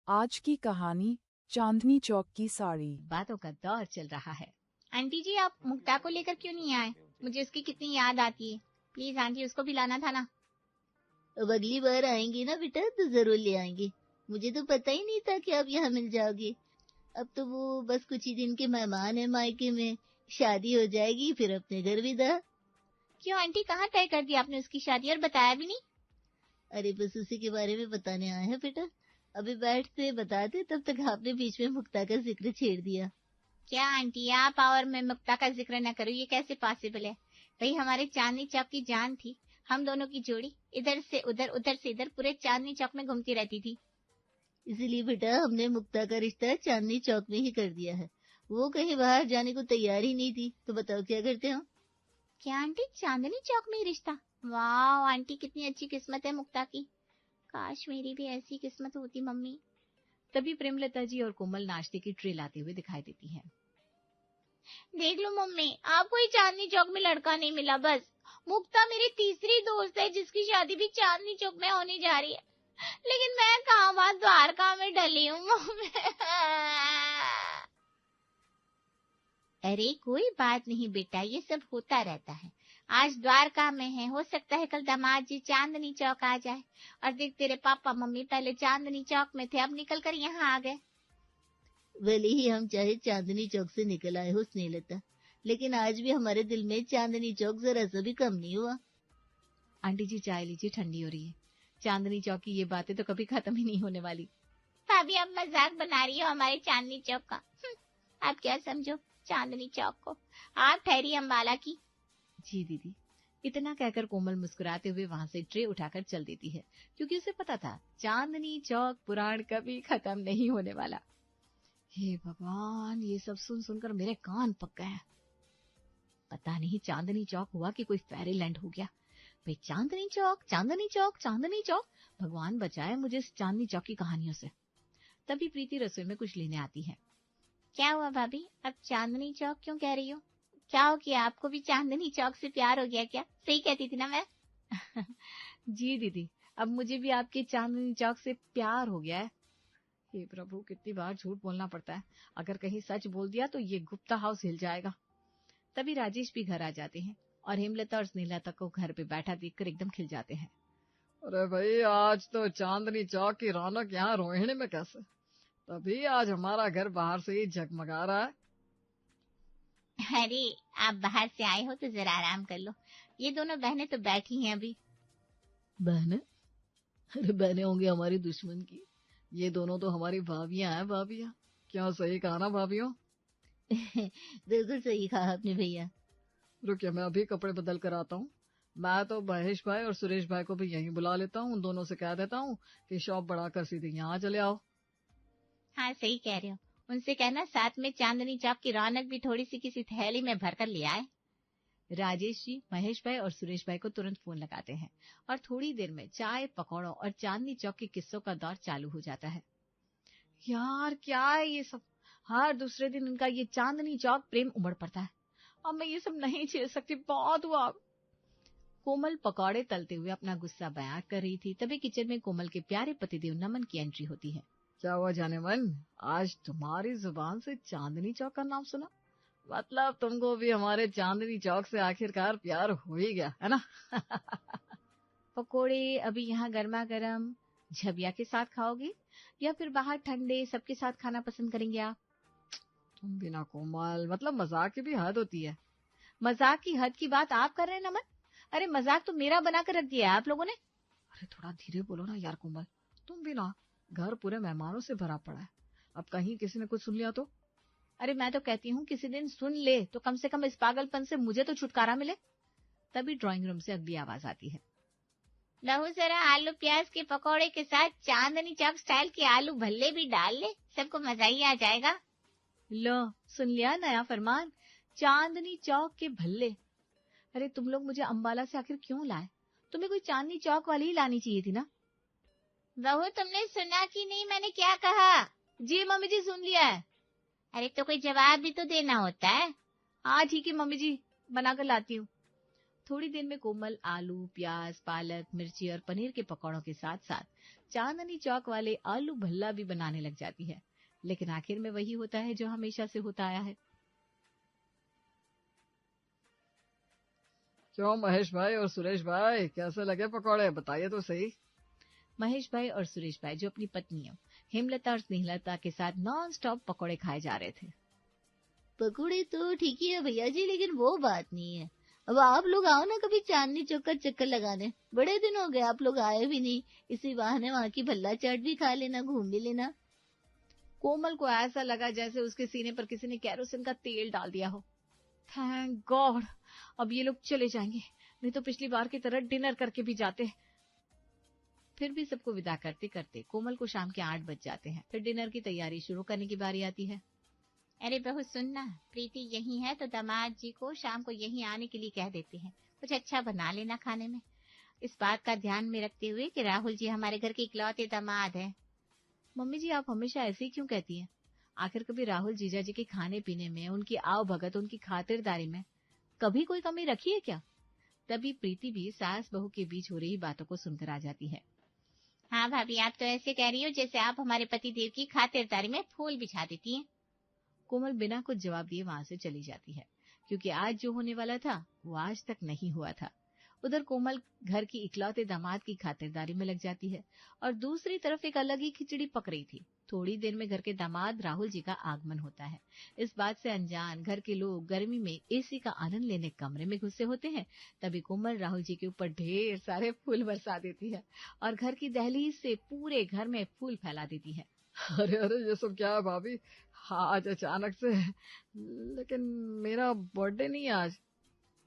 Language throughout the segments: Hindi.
आज की कहानी चांदनी चौक की साड़ी। बातों का दौर चल रहा है। आंटी जी, आप मुक्ता को लेकर क्यों नहीं आए? मुझे उसकी कितनी याद आती है। प्लीज आंटी, उसको भी लाना था ना। अब अगली बार आएंगे ना बेटा तो जरूर ले आएंगे। मुझे तो पता ही नहीं था कि आप यहाँ मिल जाओगे। अब तो वो बस कुछ ही दिन के मेहमान है मायके में, शादी हो जाएगी फिर अपने घर विदा। क्यों आंटी, कहाँ तय कर दिया आपने उसकी शादी और बताया भी नहीं? अरे बस उसी के बारे में बताने आए हैं बेटा। अभी बैठते बताते तब तक आपने बीच में मुक्ता का जिक्र छेड़ दिया। क्या आंटी, आप और मैं मुक्ता का जिक्र न करूँ, ये कैसे पॉसिबल है? भाई हमारे चांदनी चौक की जान थी। हम दोनों की जोड़ी इधर से उधर से इधर पूरे चांदनी चौक में घूमती रहती थी। इसीलिए बेटा हमने मुक्ता का रिश्ता चांदनी चौक में ही कर दिया है। वो कहीं बाहर जाने को तैयार ही नहीं थी, तो बताओ क्या करते हो? क्या आंटी, चांदनी चौक में ही रिश्ता? वाह आंटी, कितनी अच्छी किस्मत है मुक्ता की। काश मेरी भी ऐसी किस्मत होती मम्मी। तभी प्रेमलता जी और कोमल नाश्ते की ट्रे लाते हुए दिखाई देती हैं। देख लो मम्मी, आपको ही चांदनी चौक में लड़का नहीं मिला। बस मुक्ता मेरी तीसरी दोस्त है जिसकी शादी भी चांदनी चौक में होने जा रही है, लेकिन मैं कहाँ वहाँ द्वारका में डली हूँ मम्मी। अरे कोई बात नहीं बेटा, ये सब होता रहता है। आज द्वारका में है, हो सकता है कल दामाद जी चांदनी चौक आ जाए। और देख, तेरे पापा मम्मी पहले चांदनी चौक में थे, अब निकल कर यहाँ आ गए। भले ही हम चाहे चांदनी चौक से निकल आए हो स्नेहलता, लेकिन आज भी हमारे दिल में चांदनी चौक जरा सा भी कम नहीं हुआ। आंटी जी चाय लीजिए, ठंडी हो रही है। चांदनी चौक की ये बातें तो कभी खत्म ही नहीं होने वाली। भाभी आप मजाक बना रही हो हमारे चांदनी चौक का। आप क्या समझो चांदनी चौक को? आप ठहरी अम्बाला की। जी दीदी। इतना कहकर कोमल मुस्कुराते हुए वहां से ट्रे उठाकर चल देती है, क्योंकि उसे पता था चांदनी चौक पुराण कभी खत्म नहीं होने वाला। हे भगवान, ये सब सुन सुनकर मेरे कान पक गए हैं। पता नहीं चांदनी चौक हुआ कि कोई फेरीलैंड हो गया। भाई चांदनी चौक चांदनी चौक चांदनी चौक, भगवान बचाए मुझे इस चांदनी चौक की कहानियों से। तभी प्रीति रसोई में कुछ लेने आती है। क्या हुआ भाभी, अब चांदनी चौक क्यों कह रही हो? क्या हो गया, आपको भी चांदनी चौक से प्यार हो गया क्या? सही कहती थी ना मैं? जी दीदी, अब मुझे भी आपके चांदनी चौक से प्यार हो गया है। हे प्रभु, कितनी बार झूठ बोलना पड़ता है। अगर कहीं सच बोल दिया तो ये गुप्ता हाउस हिल जाएगा। तभी राजेश भी घर आ जाते हैं और हेमलता और स्नेहलता को घर पे बैठा देखकर एकदम खिल जाते हैं। अरे भाई, आज तो चांदनी चौक की रौनक यहाँ रोहिणी में कैसे? तभी आज हमारा घर बाहर से ही जगमगा रहा है। अरे आप बाहर से आए हो तो जरा आराम कर लो। ये दोनों बहनें तो बैठी हैं अभी। बहनें? अरे बहनें होंगी हमारी दुश्मन की। ये दोनों तो हमारी भाभियां हैं। भाभियां? क्या सही कहा ना भाभियों? बिल्कुल सही कहा आपने भैया। रुकिए, मैं अभी कपड़े बदल कर आता हूँ। मैं तो महेश भाई और सुरेश भाई को भी यहीं बुला लेता हूँ। उन दोनों से कह देता हूँ कि शॉप बढ़ाकर सीधे यहाँ चले आओ। हाँ सही कह रहे हो, उनसे कहना साथ में चांदनी चौक की रौनक भी थोड़ी सी किसी थैली में भरकर ले आए। राजेश जी महेश भाई और सुरेश भाई को तुरंत फोन लगाते हैं और थोड़ी देर में चाय पकौड़ों और चांदनी चौक के किस्सों का दौर चालू हो जाता है। यार क्या है ये सब, हर दूसरे दिन इनका ये चांदनी चौक प्रेम उमड़ पड़ता है। अब मैं ये सब नहीं झेल सकती, बहुत हुआ। कोमल पकौड़े तलते हुए अपना गुस्सा बयां कर रही थी, तभी किचन में कोमल के प्यारे पतिदेव नमन की एंट्री होती है। क्या हुआ जाने मन, आज तुम्हारी जुबान से चांदनी चौक का नाम सुना? मतलब तुमको भी हमारे चांदनी चौक से आखिरकार प्यार हो ही गया है ना? पकोड़े अभी यहाँ गर्मा गर्म झबिया के साथ खाओगे या फिर बाहर ठंडे सबके साथ खाना पसंद करेंगे आप? तुम भी ना कोमल, मतलब मजाक की भी हद होती है। मजाक की हद की बात आप कर रहे हैं नमन? अरे मजाक तो मेरा बनाकर रख दिया है आप लोगों ने। अरे थोड़ा धीरे बोलो ना यार कोमल, तुम भी ना, घर पूरे मेहमानों से भरा पड़ा है। अब कहीं किसी ने कुछ सुन लिया तो? अरे मैं तो कहती हूँ किसी दिन सुन ले तो कम से कम इस पागलपन से मुझे तो छुटकारा मिले। तभी ड्राइंग रूम से अगली आवाज आती है। बहू जरा आलू प्याज के पकौड़े के साथ चांदनी चौक स्टाइल के आलू भल्ले भी डाल ले, सबको मजा ही आ जाएगा। लो सुन लिया नया फरमान, चांदनी चौक के भल्ले। अरे तुम लोग मुझे अम्बाला से आखिर क्यों लाए? तुम्हें कोई चांदनी चौक वाली ही लानी चाहिए थी ना। बहू तुमने सुना कि नहीं मैंने क्या कहा? जी मम्मी जी सुन लिया है। अरे तो कोई जवाब भी तो देना होता है। हाँ ठीक है मम्मी जी, बनाकर लाती हूँ। थोड़ी देर में कोमल आलू, प्याज, पालक, मिर्ची और पनीर के पकौड़ों के साथ साथ चांदनी चौक वाले आलू भल्ला भी बनाने लग जाती है। लेकिन आखिर में वही होता है जो हमेशा से होता आया है। क्यों महेश भाई और सुरेश भाई, कैसे लगे पकौड़े, बताइए तो सही। महेश भाई और सुरेश भाई जो अपनी पत्नियों हेमलता और स्नेहलता के साथ नॉन स्टॉप पकौड़े खाए जा रहे थे। पकौड़े तो ठीक ही है भैया जी, लेकिन वो बात नहीं है। अब आप लोग आओ ना कभी चांदनी चौक का चक्कर लगाने, बड़े दिन हो गए आप लोग आए भी नहीं। इसी बहाने वहाँ की भल्ला चाट भी खा लेना, घूम भी लेना। कोमल को ऐसा लगा जैसे उसके सीने पर किसी ने कैरोसिन का तेल डाल दिया हो। थैंक गॉड, अब ये लोग चले जाएंगे, नहीं तो पिछली बार की तरह डिनर करके भी जाते। फिर भी सबको विदा करते करते कोमल को शाम के 8 बज जाते हैं। फिर डिनर की तैयारी शुरू करने की बारी आती है। अरे बहू सुनना, प्रीति यही है तो दामाद जी को शाम को यहीं आने के लिए कह देते हैं, कुछ अच्छा बना लेना खाने में। इस बात का ध्यान में रखते हुए कि राहुल जी हमारे घर के इकलौते दामाद हैं। मम्मी जी, आप हमेशा ऐसे ही क्यों कहती हैं? आखिर कभी राहुल जीजा जी के खाने पीने में, उनकी आव भगत, उनकी खातिरदारी में कभी कोई कमी रखी है क्या? तभी प्रीति भी सास बहू के बीच हो रही बातों को सुनकर आ जाती है। हाँ भाभी, आप तो ऐसे कह रही हो जैसे आप हमारे पति देव की खातिरदारी में फूल बिछा देती हैं। कोमल बिना कुछ जवाब दिए वहां से चली जाती है, क्योंकि आज जो होने वाला था वो आज तक नहीं हुआ था। उधर कोमल घर की इकलौते दामाद की खातिरदारी में लग जाती है और दूसरी तरफ एक अलग ही खिचड़ी पक रही थी। थोड़ी देर में घर के दामाद राहुल जी का आगमन होता है। इस बात से अनजान घर के लोग गर्मी में एसी का आनंद लेने कमरे में घुसे होते हैं। तभी कोमल राहुल जी के ऊपर ढेर सारे फूल बरसा देती है और घर की दहलीज से पूरे घर में फूल फैला देती है। अरे अरे, ये सब क्या है भाभी? हाँ, आज अचानक से, लेकिन मेरा बर्थडे नहीं है आज।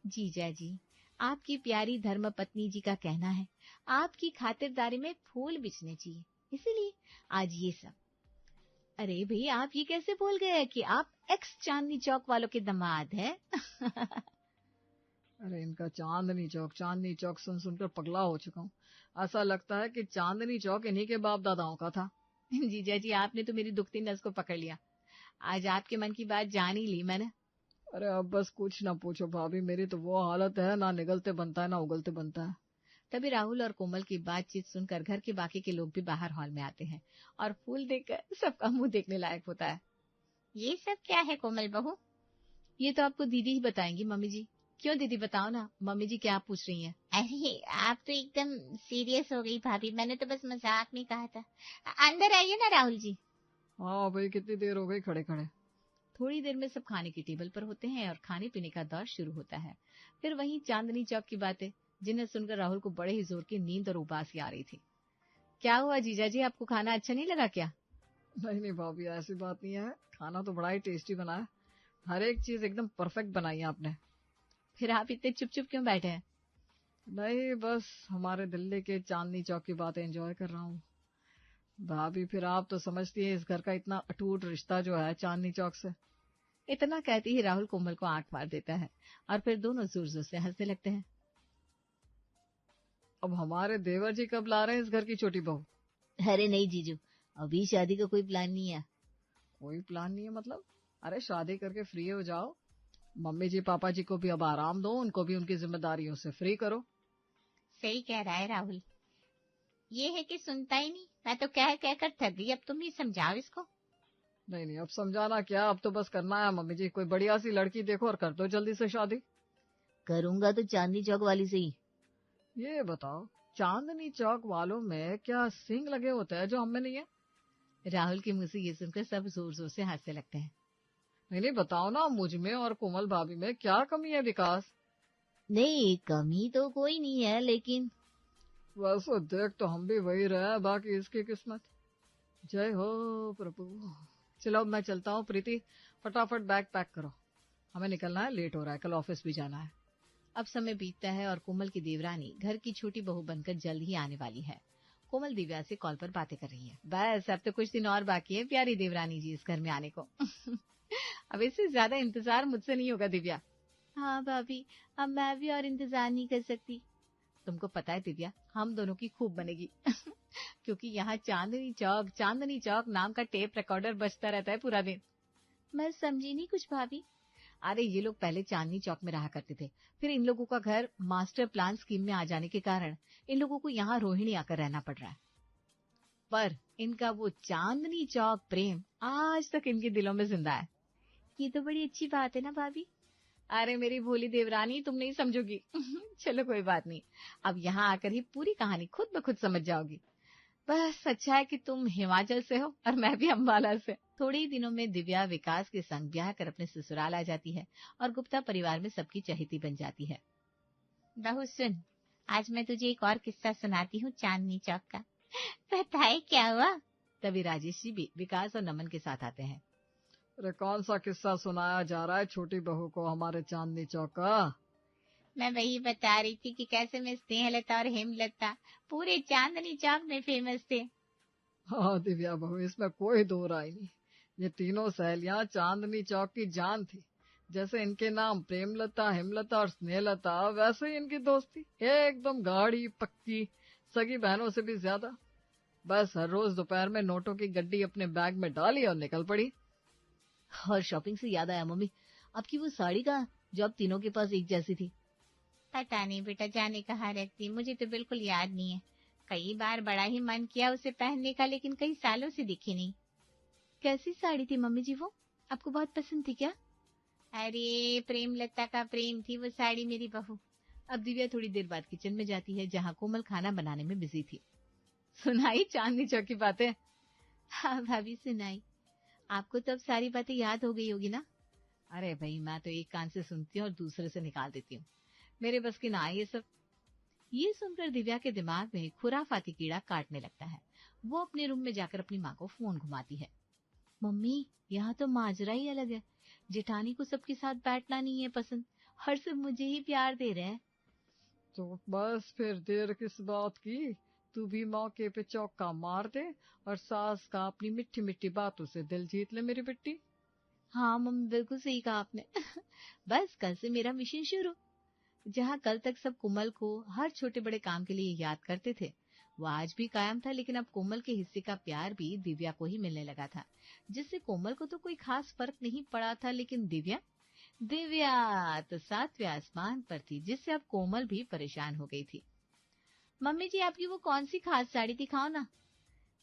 जीजा जी, आपकी प्यारी धर्म पत्नी जी का कहना है आपकी खातिरदारी में फूल बिछने चाहिए, इसीलिए आज ये सब। अरे भाई, आप ये कैसे बोल गए कि आप एक्स चांदनी चौक वालों के दामाद हैं? अरे इनका चांदनी चौक सुन सुनकर पगला हो चुका हूँ। ऐसा लगता है कि चांदनी चौक इन्हीं के बाप दादाओं का था। जीजा जी, आपने तो मेरी दुखती नस को पकड़ लिया। आज आपके मन की बात जान ही ली मैंने। अरे अब बस कुछ ना पूछो भाभी, मेरी तो वो हालत है, ना निगलते बनता है ना उगलते बनता है। तभी राहुल और कोमल की बातचीत सुनकर घर के बाकी के लोग भी बाहर हॉल में आते हैं और फूल देखकर सबका मुंह देखने लायक होता है। ये सब क्या है कोमल बहू? ये तो आपको दीदी ही बताएंगी मम्मी जी। क्यों दीदी, बताओ ना। मम्मी जी क्या पूछ रही हैं? अरे आप तो एकदम सीरियस हो गई भाभी, मैंने तो बस मजाक में कहा था। अंदर आइए ना राहुल जी। हाँ भाई, कितनी देर हो गई खड़े खड़े। थोड़ी देर में सब खाने की टेबल पर होते हैं और खाने पीने का दौर शुरू होता है। फिर वहीं चांदनी चौक की बातें, जिन्हें सुनकर राहुल को बड़े ही जोर की नींद और उबासी आ रही थी। क्या हुआ जीजा जी, आपको खाना अच्छा नहीं लगा क्या? नहीं भाभी, ऐसी बात नहीं है, खाना तो बड़ा ही टेस्टी बना है, हर एक चीज एकदम परफेक्ट बनाई है आपने। फिर आप इतने चुप चुप क्यों बैठे हैं? नहीं, बस हमारे दिल्ली के चांदनी चौक की बातें एंजॉय कर रहा हूँ। भाभी, फिर आप तो समझती है इस घर का इतना अटूट रिश्ता जो है चांदनी चौक से। इतना कहते ही राहुल कोमल को आंख मार देता है और फिर दोनों जोर जोर से हंसने लगते हैं। अब हमारे देवर जी कब ला रहे हैं इस घर की छोटी बहू? अरे नहीं जीजू, अभी शादी का कोई प्लान नहीं है। कोई प्लान नहीं है मतलब? अरे शादी करके फ्री हो जाओ, मम्मी जी पापा जी को भी अब आराम दो, उनको भी उनकी जिम्मेदारियों से फ्री करो। सही कह रहा है राहुल, ये है कि सुनता ही नहीं। मैं तो कह कह कर थक गई, अब तुम ही समझाओ इसको। नहीं, अब समझाना क्या, अब तो बस करना है मम्मी जी, कोई बढ़िया सी लड़की देखो और कर दो जल्दी से शादी। करूंगा तो चांदनी चौक वाली से ही। ये बताओ, चांदनी चौक वालों में क्या सींग लगे होते हैं जो हमें नहीं है? राहुल के मुंह से ये सुनकर सब जोर जोर से हंसने लगते हैं। नहीं, बताओ ना, मुझ में और कोमल भाभी में क्या कमी है विकास? नहीं, कमी तो कोई नहीं है, लेकिन बस देख तो हम भी वही रहे, बाकी इसकी किस्मत। जय हो प्रभु। चलो अब मैं चलता हूँ, प्रीति फटाफट बैग पैक करो, हमें निकलना है, लेट हो रहा है, कल ऑफिस भी जाना है। अब समय बीतता है और कोमल की देवरानी घर की छोटी बहू बनकर जल्द ही आने वाली है। कोमल दिव्या से कॉल पर बातें कर रही है। बस अब तो कुछ दिन और बाकी है प्यारी देवरानी जी इस घर में आने को। अब इससे ज्यादा इंतजार मुझसे नहीं होगा दिव्या। हाँ भाभी, अब मैं भी और इंतजार नहीं कर सकती। तुमको पता है दिव्या, हम दोनों की खूब बनेगी। क्योंकि यहाँ चांदनी चौक नाम का टेप रिकॉर्डर बजता रहता है पूरा दिन। मैं समझी नहीं कुछ भाभी। अरे ये लोग पहले चांदनी चौक में रहा करते थे, फिर इन लोगों का घर मास्टर प्लान स्कीम में आ जाने के कारण इन लोगों को यहाँ रोहिणी आकर रहना पड़ रहा है। पर इनका वो चांदनी चौक प्रेम आज तक इनके दिलों में जिंदा है। ये तो बड़ी अच्छी बात है ना भाभी। अरे मेरी भोली देवरानी, तुम नहीं समझोगी। चलो कोई बात नहीं, अब यहाँ आकर ही पूरी कहानी खुद ब खुद समझ जाओगी। बस अच्छा है कि तुम हिमाचल से हो और मैं भी अम्बाला से। थोड़े ही दिनों में दिव्या विकास के संग ब्याह कर अपने ससुराल आ जाती है और गुप्ता परिवार में सबकी चहेती बन जाती है। बहू सुन, आज मैं तुझे एक और किस्सा सुनाती हूँ चांदनी चौक का। पता है क्या हुआ? तभी राजेश जी भी विकास और नमन के साथ आते हैं। अरे कौन सा किस्सा सुनाया जा रहा है छोटी बहू को हमारे चांदनी चौक का? मैं वही बता रही थी कि कैसे मैं स्नेहलता और हेमलता पूरे चांदनी चौक में फेमस थे। हाँ दिव्या बहू, इसमें कोई दो राय नहीं। ये तीनों सहेलियां चांदनी चौक की जान थी। जैसे इनके नाम प्रेमलता, हेमलता और स्नेहलता, वैसे ही इनकी दोस्ती एकदम गाढ़ी पक्की, सगी बहनों से भी ज्यादा। बस हर रोज दोपहर में नोटों की गड्डी अपने बैग में डाली और निकल पड़ी। और शॉपिंग से याद आया मम्मी, आपकी वो साड़ी कहाँ जो आप तीनों के पास एक जैसी थी? पता नहीं बेटा, जाने कहाँ रहती, मुझे तो बिल्कुल याद नहीं है। कई बार बड़ा ही मन किया उसे पहनने का, लेकिन कई सालों से दिखी नहीं। कैसी साड़ी थी मम्मी जी वो? आपको बहुत पसंद थी क्या? अरे प्रेमलता का प्रेम थी वो साड़ी मेरी बहू। अब दिव्या थोड़ी देर बाद किचन में जाती है जहाँ कोमल खाना बनाने में बिजी थी। सुनाई चांदनी चौक की बातें? हाँ भाभी सुनाई। आपको तो अब सारी बातें याद हो गई होगी ना? अरे भाई, मैं तो एक कान से सुनती हूँ और दूसरे से निकाल देती हूँ, मेरे बस की ना ये सब। ये सुनकर दिव्या के दिमाग में खुराफाती कीड़ा काटने लगता है। वो अपने रूम में जाकर अपनी माँ को फोन घुमाती है। मम्मी, यहाँ तो माजरा ही अलग है। जेठानी को सबके साथ बैठना नहीं है पसंद, हर सब मुझे ही प्यार दे रहे हैं। तो बस फिर देर किस बात की, तू भी मौके पे चौका मार दे और सास का अपनी मिट्टी मिट्टी बातों से दिल जीत ले मेरी बेटी। हाँ मम्मी, बिल्कुल सही कहा आपने। बस कल से मेरा मिशन शुरू। जहाँ कल तक सब कोमल को हर छोटे बड़े काम के लिए याद करते थे, वो आज भी कायम था, लेकिन अब कोमल के हिस्से का प्यार भी दिव्या को ही मिलने लगा था, जिससे कोमल को तो कोई खास फर्क नहीं पड़ा था। लेकिन दिव्या तो सातवें आसमान पर थी, जिससे अब कोमल भी परेशान हो गई थी। मम्मी जी, आपकी वो कौन सी खास साड़ी दिखाओ ना।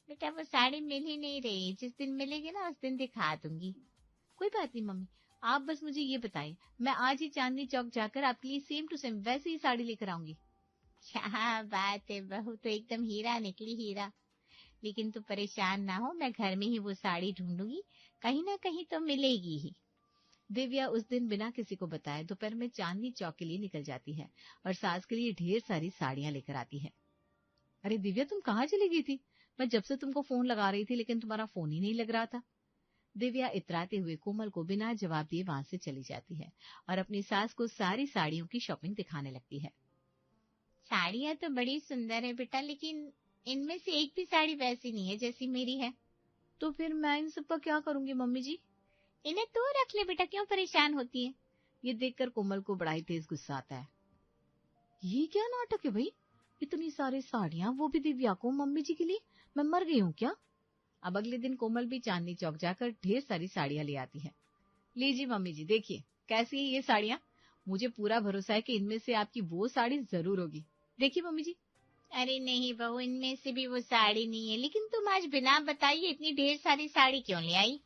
बेटा वो साड़ी मिल ही नहीं रही, जिस दिन मिलेगी ना उस दिन दिखा दूंगी। कोई बात नहीं मम्मी, आप बस मुझे ये बताइए, मैं आज ही चांदनी चौक जाकर आपके लिए सेम टू सेम वैसी ही साड़ी लेकर आऊंगी। क्या बात है बहू, तो एकदम हीरा निकली हीरा। लेकिन तू परेशान ना हो, मैं घर में ही वो साड़ी ढूंढूंगी, कहीं ना कहीं तो मिलेगी ही। दिव्या उस दिन बिना किसी को बताए दोपहर में चांदनी चौक के लिए निकल जाती है और सास के लिए ढेर सारी साड़ियां लेकर आती है। अरे दिव्या, तुम कहाँ चली गई थी? मैं जब से तुमको फोन लगा रही थी, लेकिन तुम्हारा फोन ही नहीं लग रहा था। दिव्या इतराते हुए कोमल को बिना जवाब दिए वहां से चली जाती है और अपनी सास को सारी साड़ियों की शॉपिंग दिखाने लगती है। साड़ियाँ तो बड़ी सुंदर है बेटा, लेकिन इनमें से एक भी साड़ी वैसी नहीं है जैसी मेरी है। तो फिर मैं इन सब का क्या करूंगी मम्मी जी? इन्हें तो रख ले बेटा, क्यों परेशान होती है? ये देखकर कोमल को बड़ा ही तेज गुस्सा आता है। ये क्या नाटक है भाई, इतनी सारी साड़ियां, वो भी दिव्या को, मम्मी जी के लिए? मैं मर गई हूँ क्या? अब अगले दिन कोमल भी चांदनी चौक जाकर ढेर सारी साड़ियां ले आती है। लीजिए मम्मी जी, देखिए कैसी है ये साड़ियां। मुझे पूरा भरोसा है कि इनमें से आपकी वो साड़ी जरूर होगी। देखिए मम्मी जी। अरे नहीं बहू, इनमें से भी वो साड़ी नहीं है। लेकिन तुम आज बिना बताइए इतनी ढेर सारी साड़ी क्यों ले आई?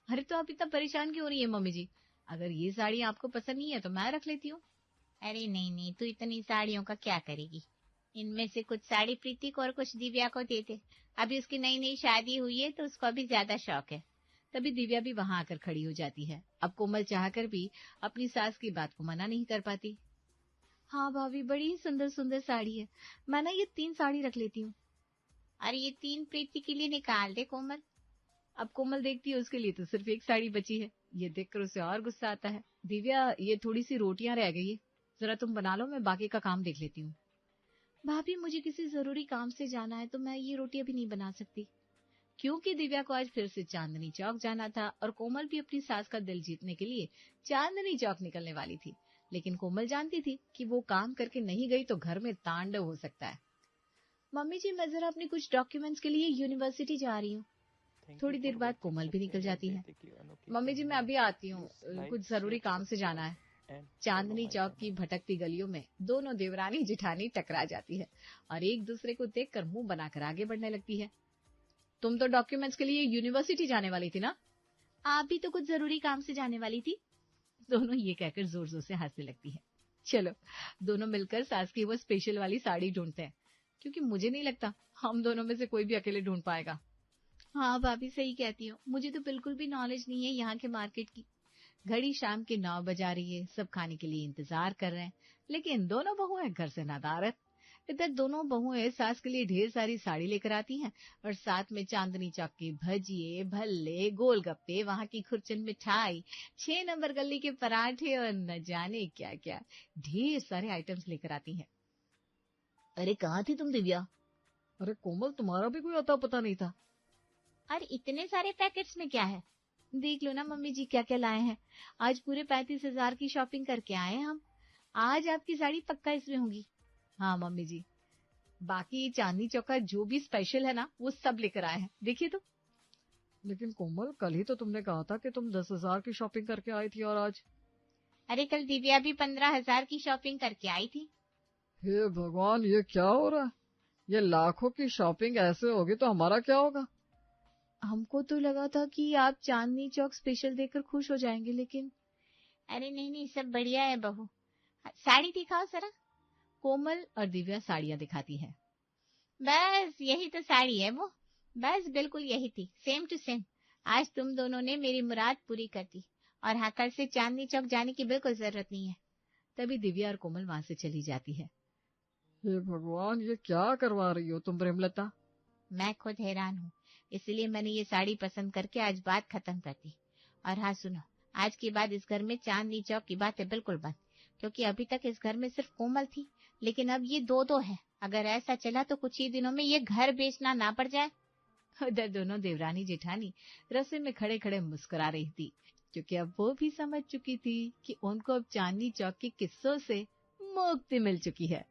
अरे तो आप इतना परेशान क्यों हो रही है मम्मी जी? अगर ये साड़ी आपको पसंद नहीं है तो मैं रख लेती हूँ। अरे नहीं नहीं, तू इतनी साड़ियों का क्या करेगी? इनमें से कुछ साड़ी प्रीति को और कुछ दिव्या को देते। अभी उसकी नई नई शादी हुई है तो उसको अभी ज्यादा शौक है। तभी दिव्या भी वहां आकर खड़ी हो जाती है। अब कोमल चाहकर भी अपनी सास की बात को मना नहीं कर पाती। हाँ भाभी, बड़ी ही सुंदर सुंदर साड़ी है, मैं ना ये 3 साड़ी रख लेती हूँ। और ये 3 प्रीति के लिए निकाल दे कोमल। अब कोमल देखती है उसके लिए तो सिर्फ एक साड़ी बची है। ये देखकर उसे और गुस्सा आता है। दिव्या, ये थोड़ी सी रोटियां रह गई है, जरा तुम बना लो, मैं बाकी का काम देख लेती हूँ। भाभी, मुझे किसी जरूरी काम से जाना है तो मैं ये रोटियां भी नहीं बना सकती। क्योंकि दिव्या को आज फिर से चांदनी चौक जाना था और कोमल भी अपनी सास का दिल जीतने के लिए चांदनी चौक निकलने वाली थी। लेकिन कोमल जानती थी कि वो काम करके नहीं गई तो घर में तांडव हो सकता है। मम्मी जी, मैं जरा अपने कुछ डॉक्यूमेंट्स के लिए यूनिवर्सिटी जा रही हूँ। थोड़ी देर बाद कोमल भी निकल जाती है। मम्मी जी मैं अभी आती हूँ, कुछ जरूरी काम से जाना है। चांदनी चौक की भटकती गलियों में दोनों देवरानी जिठानी टकरा जाती है और एक दूसरे को देखकर मुंह बनाकर आगे बढ़ने लगती है। तुम तो डॉक्यूमेंट्स के लिए यूनिवर्सिटी जाने वाली थी ना? आप भी तो कुछ जरूरी काम से जाने वाली थी। दोनों ये कहकर जोर जोर से हंसने लगती है। चलो दोनों मिलकर सास की वो स्पेशल वाली साड़ी ढूंढते हैं, क्योंकि मुझे नहीं लगता हम दोनों में से कोई भी अकेले ढूंढ पाएगा। हाँ भाभी सही कहती हो, मुझे तो बिल्कुल भी नॉलेज नहीं है यहाँ के मार्केट की। घड़ी शाम के 9 बजा रही है, सब खाने के लिए इंतजार कर रहे हैं, लेकिन दोनों बहुएं घर से नादारत। इधर दोनों बहुएं सास के लिए ढेर सारी साड़ी लेकर आती हैं और साथ में चांदनी चौक की भजिए, भल्ले, गोलगप्पे, वहां की खुरचन मिठाई, 6 नंबर गली के पराठे और न जाने क्या क्या ढेर सारे आइटम्स लेकर आती हैं। अरे कहाँ थी तुम दिव्या? अरे कोमल तुम्हारा भी कोई अता पता नहीं था। और इतने सारे पैकेट्स में क्या है? देख लो ना मम्मी जी क्या क्या लाए हैं। आज पूरे 35,000 की शॉपिंग करके आए हैं हम। आज आपकी साड़ी पक्का इसमें होगी। हाँ मम्मी जी, बाकी चांदनी चौक का जो भी स्पेशल है ना वो सब लेकर आए हैं, देखिए तो। लेकिन कोमल कल ही तो तुमने कहा था कि तुम 10,000 की शॉपिंग करके आई थी और आज। अरे कल दिव्या भी 15,000 की शॉपिंग करके आई थी। हे भगवान, ये क्या हो रहा है? ये लाखों की शॉपिंग ऐसे होगी तो हमारा क्या होगा? हमको तो लगा था कि आप चांदनी चौक स्पेशल देखकर खुश हो जाएंगे, लेकिन अरे नहीं सब बढ़िया है बहू। साड़ी दिखाओ जरा। कोमल और दिव्या साड़ियां दिखाती है। बस यही तो साड़ी है वो, बस बिल्कुल यही थी, सेम टू सेम। आज तुम दोनों ने मेरी मुराद पूरी कर दी और हाँ कल से चांदनी चौक जाने की बिल्कुल जरूरत नहीं है। तभी दिव्या और कोमल वहां से चली जाती है। हे भगवान, ये क्या करवा रही हो तुम प्रेमलता? मैं खुद हैरान हूँ, इसलिए मैंने ये साड़ी पसंद करके आज बात खत्म कर दी। और हाँ सुनो, आज के बाद इस घर में चांदनी चौक की बातें बिल्कुल बंद, क्योंकि अभी तक इस घर में सिर्फ कोमल थी, लेकिन अब ये दो है। अगर ऐसा चला तो कुछ ही दिनों में ये घर बेचना ना पड़ जाए। उधर दोनों देवरानी जेठानी रस्ते में खड़े खड़े मुस्कुरा रही थी, क्योंकि अब वो भी समझ चुकी थी कि उनको अब चांदनी चौक के किस्सों से मुक्ति मिल चुकी है।